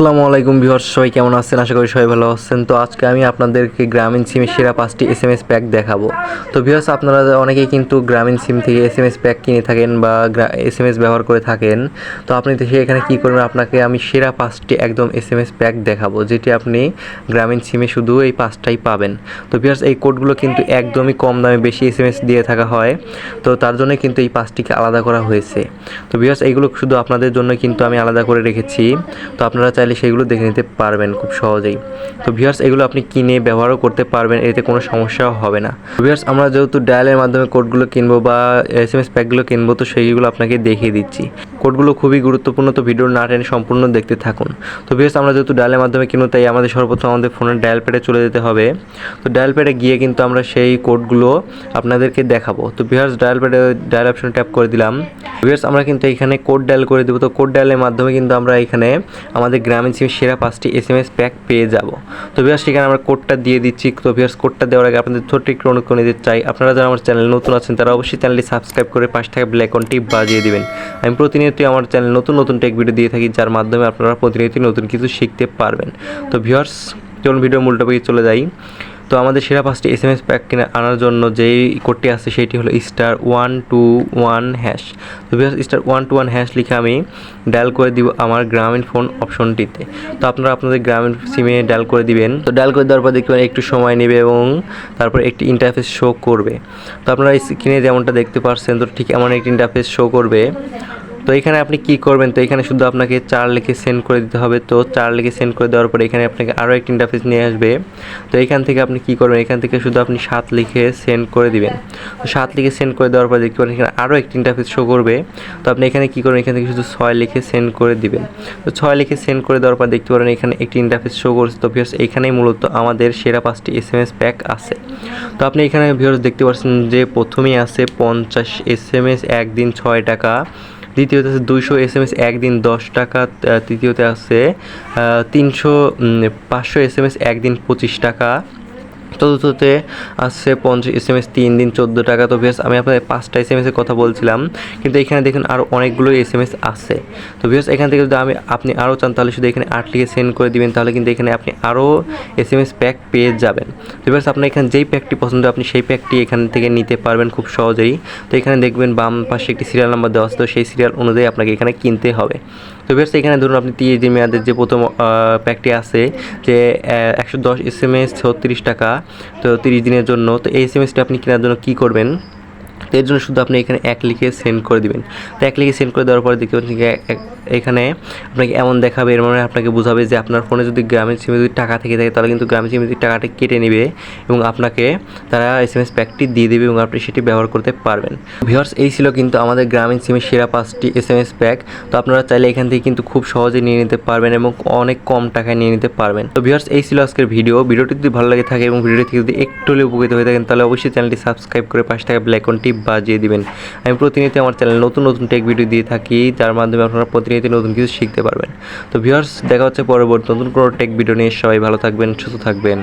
আসসালামু আলাইকুম ভিউয়ার্স, সবাই কেমন আছেন? আশা করি সবাই ভালো আছেন। তো আজকে আমি আপনাদেরকে গ্রামীণ সিমের সেরা 5টি এসএমএস প্যাক দেখাবো। তো ভিউয়ার্স, আপনারা অনেকেই কিন্তু গ্রামীণ সিম থেকে এসএমএস প্যাক কিনে থাকেন বা এসএমএস ব্যবহার করে থাকেন। তো আপনি তো এখানে কী করবেন, আপনাকে আমি সেরা 5টি একদম এসএমএস প্যাক দেখাবো, যেটি আপনি গ্রামীণ সিমে শুধু এই 5টাই পাবেন। তো ভিউয়ার্স, এই কোডগুলো কিন্তু একদমই কম দামে বেশি এসএমএস দিয়ে থাকা হয়, তো তার জন্য কিন্তু এই 5টিকে আলাদা করা হয়েছে। তো ভিউয়ার্স, এইগুলো শুধু আপনাদের জন্য কিন্তু আমি আলাদা করে রেখেছি। তো আপনারা চাইলে সেগুলো দেখে নিতে পারবেন খুব সহজেই। তো ভিউয়ার্স, এগুলো আপনি কিনে ব্যবহারও করতে পারবেন, এতে কোনো সমস্যাও হবে না। ভিউয়ার্স, আমরা যেহেতু ডায়ালের মাধ্যমে কোডগুলো কিনবো বা এসএমএস প্যাকগুলো কিনবো, তো সেইগুলো আপনাকে দেখিয়ে দিচ্ছি। কোডগুলো খুবই গুরুত্বপূর্ণ, তো ভিডিও না টেনে সম্পূর্ণ দেখতে থাকুন। তো ভিউয়ার্স, আমরা যেহেতু ডায়ালের মাধ্যমে কিনবো, তাই আমাদের সর্বপ্রথম আমাদের ফোনের ডায়াল প্যাডে চলে যেতে হবে। তো ডায়াল প্যাডে গিয়ে কিন্তু আমরা সেই কোডগুলো আপনাদেরকে দেখাবো। তো ভিউয়ার্স, ডায়াল প্যাডে ডায়াল অপশনে ট্যাপ করে দিলাম। ভিউয়ার্স, আমরা কিন্তু এখানে কোড ডায়াল করে দেবো। তো কোড ডায়ালের মাধ্যমে কিন্তু আমরা এখানে আমাদের গ্রামীণ সিমের সেরা 5টি এসএমএস প্যাক পেয়ে যাব। তো ভিউয়ার্স, সেখানে আমরা কোডটা দিয়ে দিচ্ছি। তো ভিউয়ার্স, কোডটা দেওয়ার আগে আপনাদের ছোট্ট একটু অনুরোধ করে দিতে চাই, আপনারা যারা আমার চ্যানেল নতুন আছেন তারা অবশ্যই চ্যানেলটি সাবস্ক্রাইব করে পাশে থাকা বেল আইকনটি বাজিয়ে দিবেন। আমি প্রতিনিয়তই আমার চ্যানেল নতুন টেক ভিডিও দিয়ে থাকি, যার মাধ্যমে আপনারা প্রতিনিয়তই নতুন কিছু শিখতে পারবেন। তো ভিউয়ার্স, চলুন ভিডিও মূল টপিকে চলে যাই। তো আমাদের সেরা 5টি এসএমএস প্যাক কিনে আনার জন্য যেই কোডটি আছে সেটি হলো *121#। তো ভিউয়ার্স, *121# লিখে আমি ডায়াল করে দিব আমার গ্রামীণ ফোন অপশনটিতে। তো আপনারা আপনাদের গ্রামীণ সিমে ডায়াল করে দিবেন। তো ডায়াল করে দেওয়ার পর দেখবেন একটু সময় নেবে এবং তারপর একটি ইন্টারফেস শো করবে। তো আপনারা স্ক্রিনে যেমনটা দেখতে পাচ্ছেন, তো ঠিক এমন একটি ইন্টারফেস শো করবে। তো এখানে আপনি কি করবেন, তো এখানে শুধু আপনাকে 4 লিখে সেন্ড করে দিতে হবে। তো 4 লিখে সেন্ড করে দেওয়ার পরে এখানে আপনাকে আরও একটি ইন্টারফেস নিয়ে আসবে। তো এখান থেকে আপনি কি করবেন, এখান থেকে শুধু আপনি 7 লিখে সেন্ড করে দিবেন। তো 7 লিখে সেন্ড করে দেওয়ার পর দেখতে পারেন এখানে আরও একটি ইন্টারফেস শো করবে। তো আপনি এখানে কি করবেন, এখান থেকে শুধু 6 লিখে সেন্ড করে দিবেন। তো 6 লিখে সেন্ড করে দেওয়ার পর দেখতে পারেন এখানে একটি ইন্টারফেস শো করছে। তো ভিউয়ার্স, এইখানেই মূলত আমাদের সেরা 5টি এসএমএস প্যাক আছে। তো আপনি এখানে ভিউয়ার্স দেখতে পাচ্ছেন যে প্রথমেই আছে 50 এসএমএস একদিন 6 টাকা, দ্বিতীয়তে আছে 200 এসএমএস একদিন 10 টাকা, তৃতীয়তে আছে 500 এসএমএস একদিন 25 টাকা, চতুর্থতে আসছে 50 এসএমএস 3 দিন 14 টাকা। তো ভিউয়ার্স, আমি আপনাদের 5টা এসএমএসের কথা বলছিলাম, কিন্তু এখানে দেখুন আরও অনেকগুলো এসএমএস আছে। তো ভিউয়ার্স, এখান থেকে যদি আপনি আরও চান তাহলে শুধু এখানে 8 লিখে সেন্ড করে দিবেন, তাহলে কিন্তু এখানে আপনি আরও এসএমএস প্যাক পেয়ে যাবেন। তো ভিউয়ার্স, আপনার এখানে যেই প্যাকটি পছন্দ আপনি সেই প্যাকটি এখান থেকে নিতে পারবেন খুব সহজেই। তো এখানে দেখবেন বাম পাশে একটি সিরিয়াল নাম্বার দেওয়া আছে, তো সেই সিরিয়াল অনুযায়ী আপনাকে এখানে কিনতে হবে। তো ভিউয়ার্স, এখানে ধরুন আপনি 30 দিন মেয়াদের যে প্রথম প্যাকটি আছে যে 110 এসএমএস 36 টাকা, তো 30 দিনের জন্য। তো এই এসএমএসটি আপনি কেনার জন্য কী করবেন, তো এর জন্য শুধু আপনি এখানে 1 লিখে সেন্ড করে দিবেন। তো 1 লিখে সেন্ড করে দেওয়ার পরে দেখতে পাচ্ছেন এখানে আপনাকে এমন দেখাবে, এর মানে আপনাকে বোঝাবে যে আপনার ফোনে যদি গ্রামীণ সিমে যদি টাকা থেকে থাকে তাহলে কিন্তু গ্রামীণ সিমে টাকাটা কেটে নেবে এবং আপনাকে তারা এসএমএস প্যাকটি দিয়ে দেবে এবং আপনি সেটি ব্যবহার করতে পারবেন। ভিউয়ার্স, এই ছিল কিন্তু আমাদের গ্রামীণ সিমের সেরা 5টি এসএমএস প্যাক। তো আপনারা চাইলে এখান থেকে কিন্তু খুব সহজে নিয়ে নিতে পারবেন এবং অনেক কম টাকায় নিয়ে নিতে পারবেন। তো ভিউয়ার্স, এই ছিল আজকের ভিডিওটি যদি ভালো লাগে থাকে এবং ভিডিওটি থেকে যদি একটু হলেও উপকৃত হয়ে থাকেন তাহলে অবশ্যই চ্যানেলটি সাবস্ক্রাইব করে পাশে থাকা বেল আইকনটি বাজিয়ে দিবেন। আমি প্রতিনিয়ত আমার চ্যানেলে নতুন টেক ভিডিও দিয়ে থাকি, যার মাধ্যমে আপনারা প্রতিনিয়ত নতুন কিছু শিখতে পারবেন। তো ভিউয়ার্স, দেখা হচ্ছে পরবর্তী নতুন কোনো টেক ভিডিও নিয়ে। সবাই ভালো থাকবেন, সুস্থ থাকবেন।